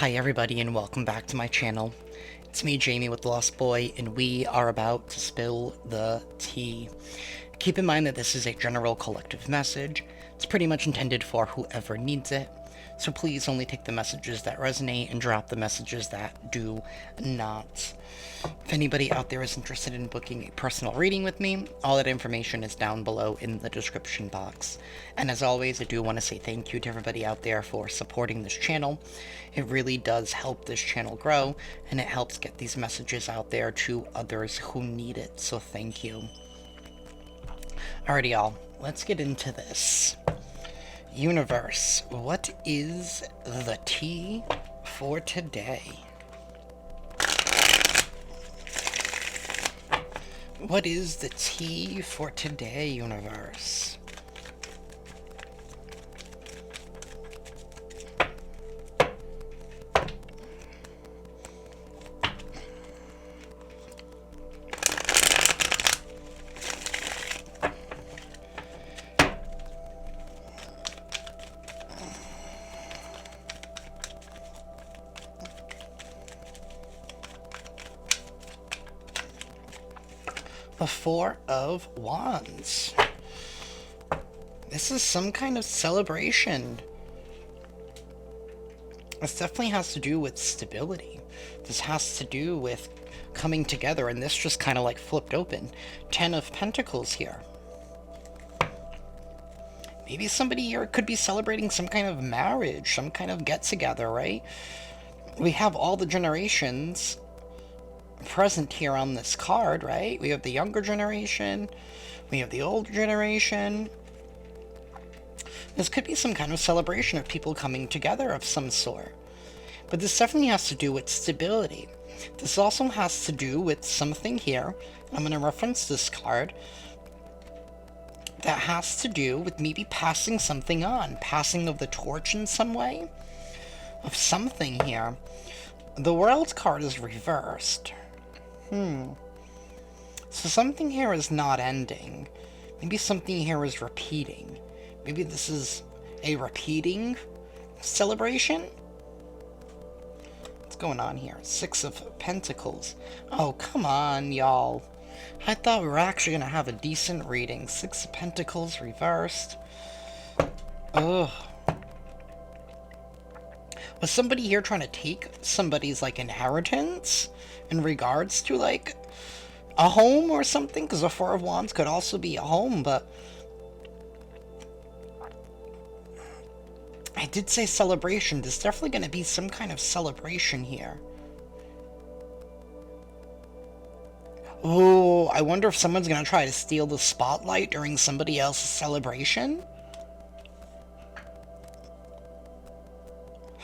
Hi everybody and welcome back to my channel. It's me, Jamie with Lost Boy, and we are about to spill the tea. Keep in mind that this is a general collective message. It's pretty much intended for whoever needs it, so please only take the messages that resonate and drop the messages that do not. If anybody out there is interested in booking a personal reading with me, all that information is down below in the description box. And as always, I do want to say thank you to everybody out there for supporting this channel. It really does help this channel grow, and it helps get these messages out there to others who need it, so thank you. Alrighty y'all, let's get into this. Universe, what is the tea for today? What is the tea for today, universe? The Four of Wands. This is some kind of celebration. This definitely has to do with stability. This has to do with coming together, and this just kind of like flipped open. 10 of Pentacles here. Maybe somebody here could be celebrating some kind of marriage, some kind of get-together, right? We have all the generations present here on this card, right? We have the younger generation, we have the older generation. This could be some kind of celebration of people coming together of some sort. But this definitely has to do with stability. This also has to do with something here. I'm going to reference this card. That has to do with maybe passing something on. Passing of the torch in some way. Of something here. The World card is reversed. So something here is not ending. Maybe something here is repeating. Maybe this is a repeating celebration? What's going on here? 6 of Pentacles. Oh, come on, y'all. I thought we were actually going to have a decent reading. 6 of Pentacles reversed. Ugh. Was somebody here trying to take somebody's, like, inheritance in regards to, like, a home or something? Because the Four of Wands could also be a home, but I did say celebration. There's definitely going to be some kind of celebration here. Oh, I wonder if someone's going to try to steal the spotlight during somebody else's celebration?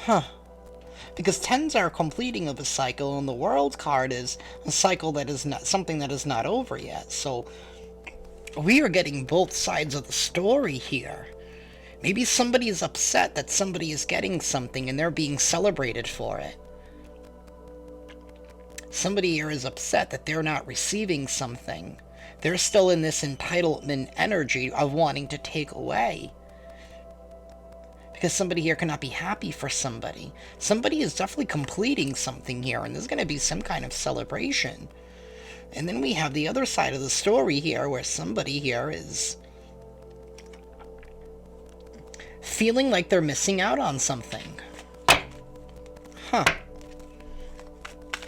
Huh. Because 10s are completing of a cycle, and the World card is a cycle that is not something that is not over yet. So we are getting both sides of the story here. Maybe somebody is upset that somebody is getting something and they're being celebrated for it. Somebody here is upset that they're not receiving something. They're still in this entitlement energy of wanting to take away. Because somebody here cannot be happy for somebody. Somebody is definitely completing something here, and there's going to be some kind of celebration. And then we have the other side of the story here, where somebody here is feeling like they're missing out on something. Huh.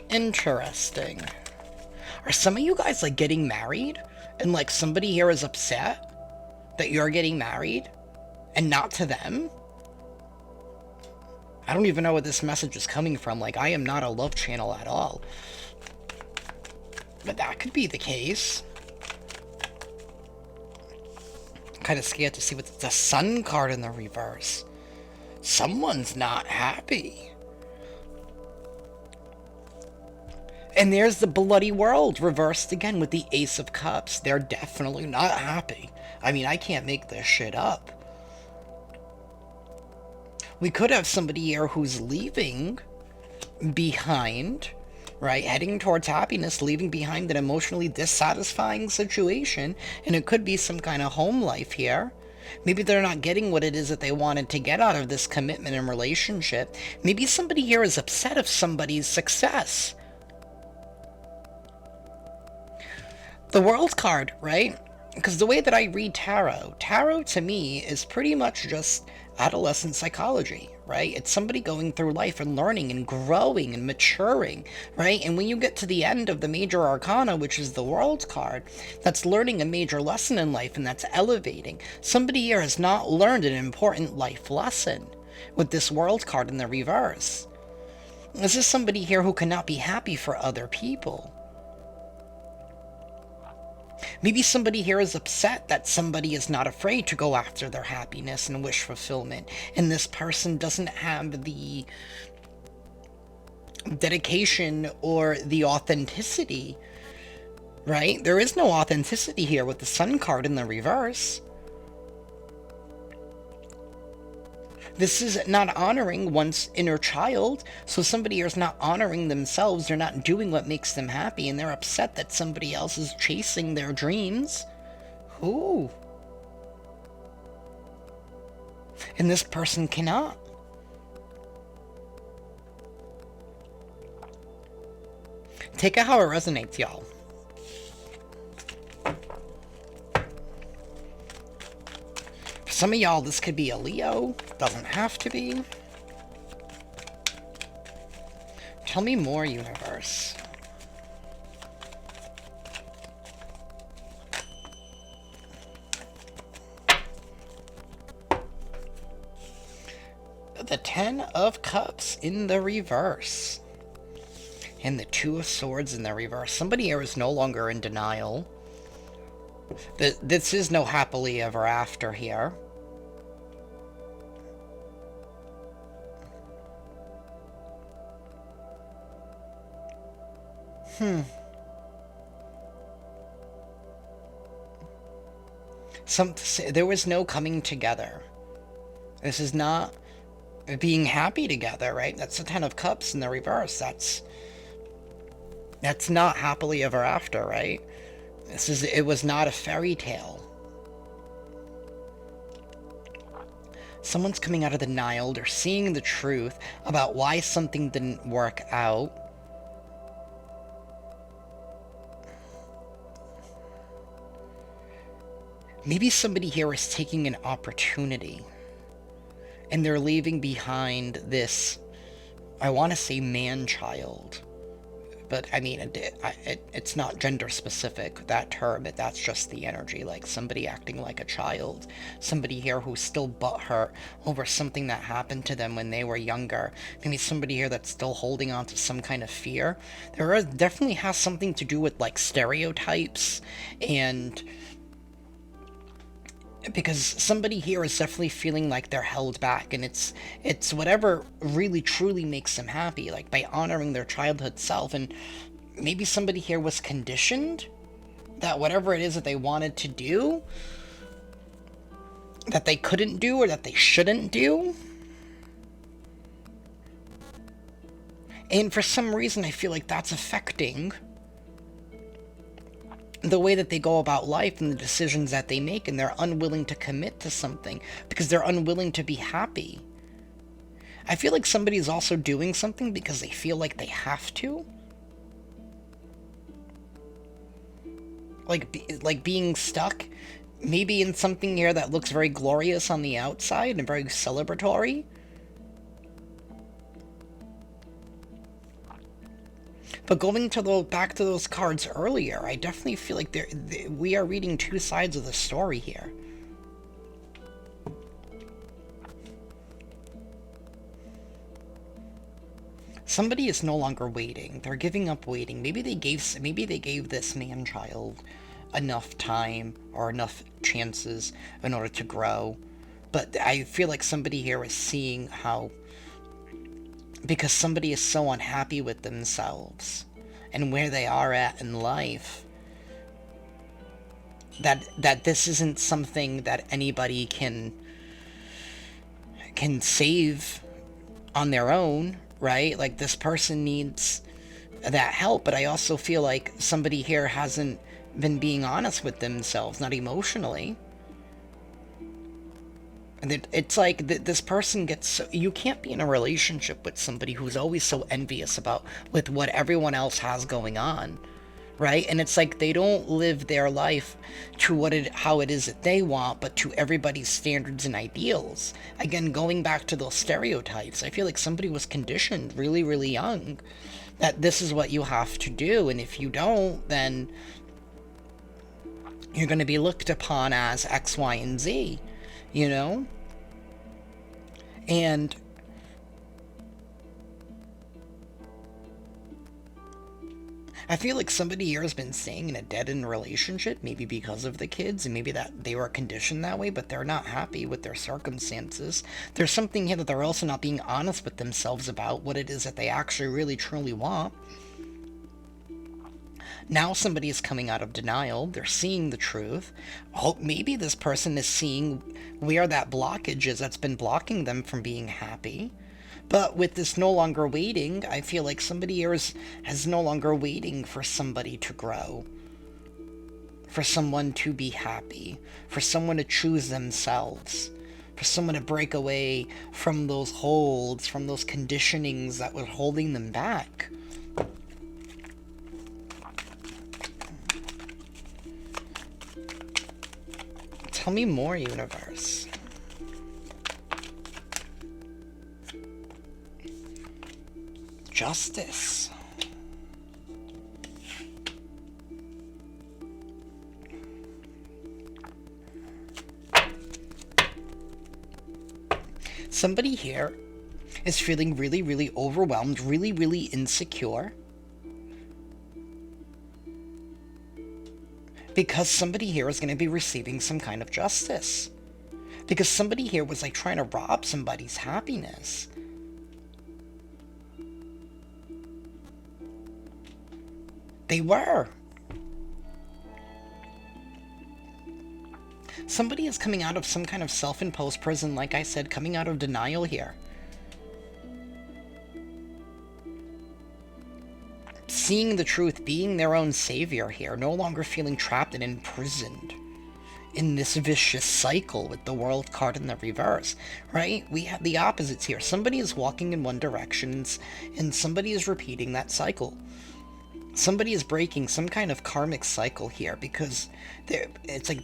Interesting. Are some of you guys, like, getting married? And, like, somebody here is upset that you're getting married? And not to them? I don't even know where this message is coming from. Like, I am not a love channel at all. But that could be the case. I'm kind of scared to see what the Sun card in the reverse. Someone's not happy. And there's the Bloody World reversed again with the Ace of Cups. They're definitely not happy. I mean, I can't make this shit up. We could have somebody here who's leaving behind, right? Heading towards happiness, leaving behind an emotionally dissatisfying situation. And it could be some kind of home life here. Maybe they're not getting what it is that they wanted to get out of this commitment and relationship. Maybe somebody here is upset of somebody's success. The World card, right? Because the way that I read tarot to me is pretty much just adolescent psychology, right? It's somebody going through life and learning and growing and maturing, right? And when you get to the end of the major arcana, which is the World card, that's learning a major lesson in life, and that's elevating. Somebody here has not learned an important life lesson with this World card in the reverse. This is somebody here who cannot be happy for other people. Maybe somebody here is upset that somebody is not afraid to go after their happiness and wish fulfillment, and this person doesn't have the dedication or the authenticity, right? There is no authenticity here with the Sun card in the reverse. This is not honoring one's inner child. So somebody here is not honoring themselves. They're not doing what makes them happy, and they're upset that somebody else is chasing their dreams. Ooh. And this person cannot. Take it how it resonates, y'all. Some of y'all, this could be a Leo. Doesn't have to be. Tell me more, universe. The Ten of Cups in the reverse. And the Two of Swords in the reverse. Somebody here is no longer in denial. This is no happily ever after here. There was no coming together. This is not being happy together, right? That's the Ten of Cups in the reverse. That's not happily ever after, right? It was not a fairy tale. Someone's coming out of denial. They're seeing the truth about why something didn't work out. Maybe somebody here is taking an opportunity, and they're leaving behind this, I want to say man-child, but I mean, it's not gender specific, that term, that's just the energy, like somebody acting like a child, somebody here who's still butthurt over something that happened to them when they were younger, maybe somebody here that's still holding on to some kind of fear. Definitely has something to do with like stereotypes, and because somebody here is definitely feeling like they're held back, and it's whatever really truly makes them happy, like by honoring their childhood self. And maybe somebody here was conditioned that whatever it is that they wanted to do, that they couldn't do or that they shouldn't do. And for some reason I feel like that's affecting the way that they go about life and the decisions that they make, and they're unwilling to commit to something because they're unwilling to be happy. I feel like somebody is also doing something because they feel like they have to. Like being stuck, maybe in something here that looks very glorious on the outside and very celebratory. But going back to those cards earlier, I definitely feel like we are reading two sides of the story here. Somebody is no longer waiting. They're giving up waiting. Maybe they gave this man-child enough time or enough chances in order to grow. But I feel like somebody here is seeing how, because somebody is so unhappy with themselves and where they are at in life, that this isn't something that anybody can save on their own, right? Like, this person needs that help, but I also feel like somebody here hasn't been being honest with themselves, not emotionally. And it's like this person gets so, you can't be in a relationship with somebody who's always so envious about with what everyone else has going on, right? And it's like they don't live their life to how it is that they want, but to everybody's standards and ideals. Again, going back to those stereotypes, I feel like somebody was conditioned really, really young that this is what you have to do, and if you don't, then you're going to be looked upon as X, Y, and Z, you know? And I feel like somebody here has been staying in a dead-end relationship, maybe because of the kids, and maybe that they were conditioned that way, but they're not happy with their circumstances. There's something here that they're also not being honest with themselves about what it is that they actually really truly want. Now somebody is coming out of denial. They're seeing the truth. Oh, maybe this person is seeing where that blockage is that's been blocking them from being happy. But with this no longer waiting, I feel like somebody here has no longer waiting for somebody to grow, for someone to be happy, for someone to choose themselves, for someone to break away from those holds, from those conditionings that were holding them back. Tell me more, universe. Justice. Somebody here is feeling really, really overwhelmed, really, really insecure. Because somebody here is going to be receiving some kind of justice. Because somebody here was like trying to rob somebody's happiness. They were. Somebody is coming out of some kind of self-imposed prison, like I said, coming out of denial here. Seeing the truth, being their own savior here, no longer feeling trapped and imprisoned in this vicious cycle with the world card in the reverse, right? We have the opposites here. Somebody is walking in one direction and somebody is repeating that cycle. Somebody is breaking some kind of karmic cycle here because it's like,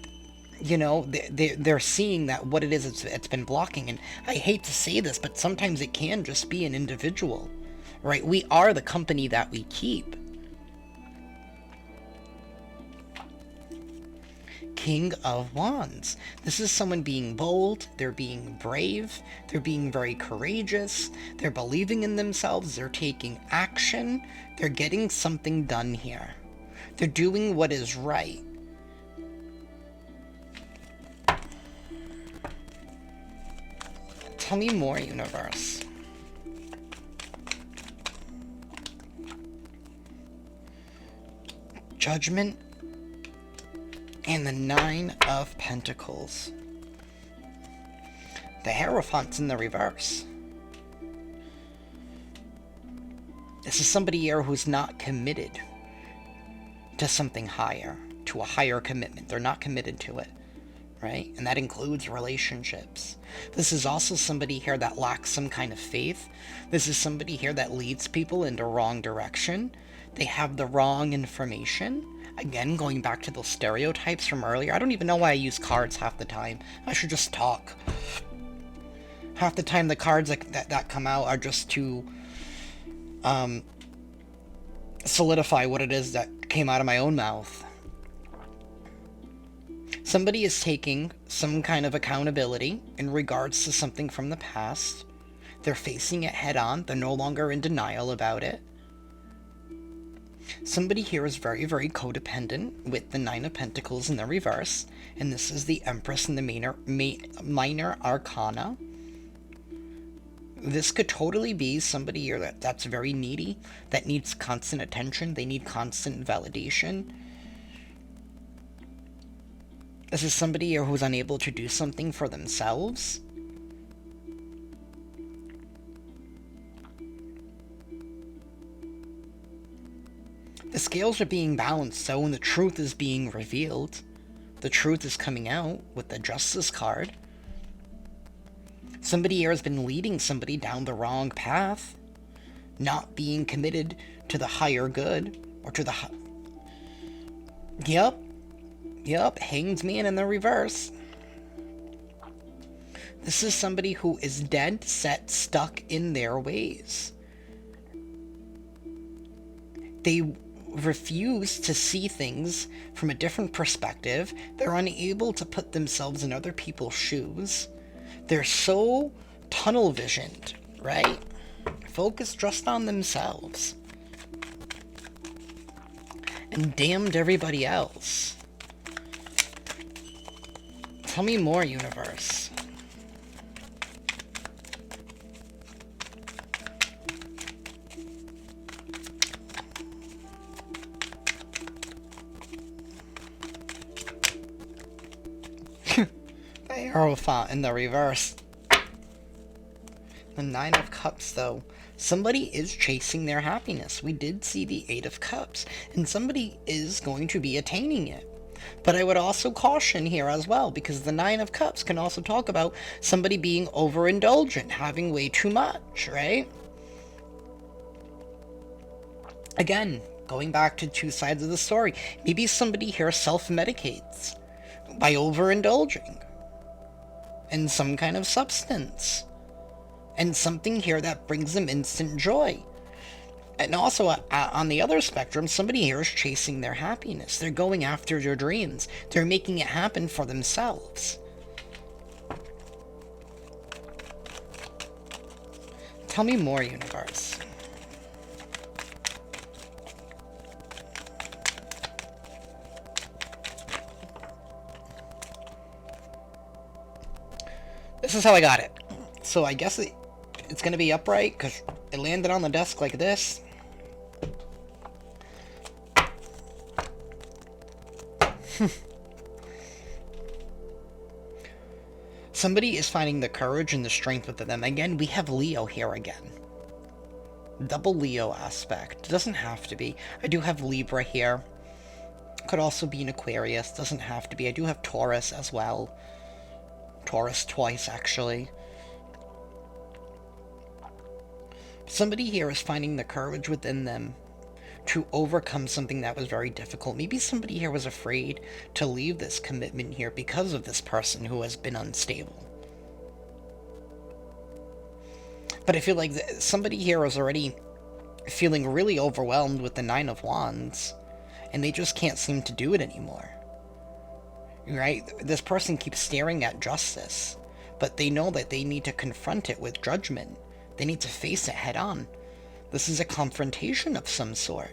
you know, they're seeing that what it is it's been blocking. And I hate to say this, but sometimes it can just be an individual, right? We are the company that we keep. King of Wands. This is someone being bold, they're being brave, they're being very courageous, they're believing in themselves, they're taking action, they're getting something done here. They're doing what is right. Tell me more, universe. Judgment. And the Nine of Pentacles. The Hierophant's in the reverse. This is somebody here who's not committed to something higher, to a higher commitment. They're not committed to it, right? And that includes relationships. This is also somebody here that lacks some kind of faith. This is somebody here that leads people in the wrong direction. They have the wrong information. Again, going back to those stereotypes from earlier. I don't even know why I use cards half the time. I should just talk. Half the time the cards that come out are just to solidify what it is that came out of my own mouth. Somebody is taking some kind of accountability in regards to something from the past. They're facing it head on. They're no longer in denial about it. Somebody here is very, very codependent with the Nine of Pentacles in the reverse. And this is the Empress in the minor arcana. This could totally be somebody here that's very needy, that needs constant attention. They need constant validation. This is somebody here who's unable to do something for themselves. The scales are being balanced, so when the truth is being revealed, the truth is coming out with the Justice card. Somebody here has been leading somebody down the wrong path, not being committed to the higher good, or to the... Yep, Hanged Man in the reverse. This is somebody who is dead set, stuck in their ways. They refuse to see things from a different perspective. They're unable to put themselves in other people's shoes. They're so tunnel visioned, right? Focused just on themselves. And damned everybody else. Tell me more, universe. The Hierophant in the reverse. The Nine of Cups, though. Somebody is chasing their happiness. We did see the Eight of Cups, and somebody is going to be attaining it. But I would also caution here as well, because the Nine of Cups can also talk about somebody being overindulgent, having way too much, right? Again, going back to two sides of the story, maybe somebody here self-medicates by overindulging in some kind of substance, and something here that brings them instant joy. And also, on the other spectrum, somebody here is chasing their happiness. They're going after their dreams. They're making it happen for themselves. Tell me more, universe. This is how I got it. So I guess it's going to be upright because it landed on the desk like this. Somebody is finding the courage and the strength within them. Again, we have Leo here again. Double Leo aspect. Doesn't have to be. I do have Libra here. Could also be an Aquarius. Doesn't have to be. I do have Taurus as well. Taurus twice, actually. Somebody here is finding the courage within them to overcome something that was very difficult. Maybe somebody here was afraid to leave this commitment here because of this person who has been unstable. But I feel like somebody here is already feeling really overwhelmed with the Nine of Wands, and they just can't seem to do it anymore. Right? This person keeps staring at justice, but they know that they need to confront it with judgment. They need to face it head on. This is a confrontation of some sort.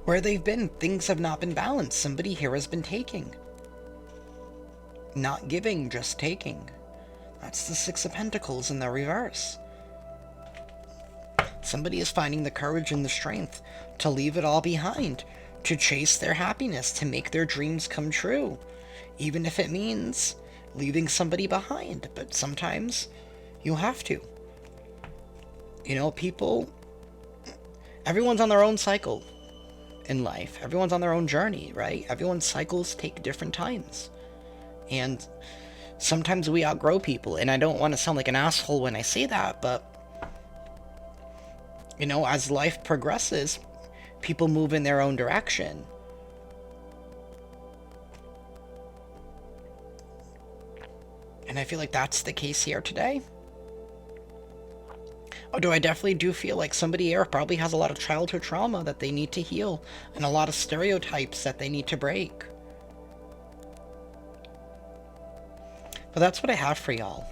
Where they've been, things have not been balanced. Somebody here has been taking. Not giving, just taking. That's the Six of Pentacles in the reverse. Somebody is finding the courage and the strength to leave it all behind, to chase their happiness, to make their dreams come true, even if it means leaving somebody behind. But sometimes you have to. You know, everyone's on their own cycle in life. Everyone's on their own journey, right? Everyone's cycles take different times. And sometimes we outgrow people. And I don't want to sound like an asshole when I say that, but you know, as life progresses, people move in their own direction. And I feel like that's the case here today. Although I definitely do feel like somebody here probably has a lot of childhood trauma that they need to heal, and a lot of stereotypes that they need to break. But that's what I have for y'all.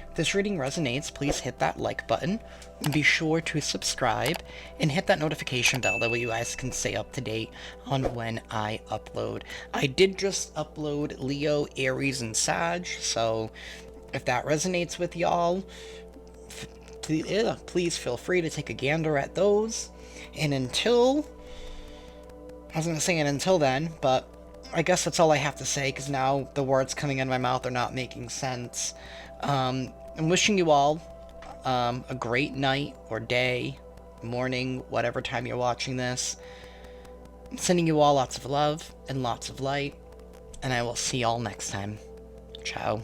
If this reading resonates, please hit that like button, and be sure to subscribe, and hit that notification bell, that way you guys can stay up to date on when I upload. I did just upload Leo, Aries, and Sag, so if that resonates with y'all, please feel free to take a gander at those. And until then, but I guess that's all I have to say, because now the words coming in my mouth are not making sense. I'm wishing you all a great night or day, morning, whatever time you're watching this. Sending you all lots of love and lots of light, and I will see y'all next time. Ciao.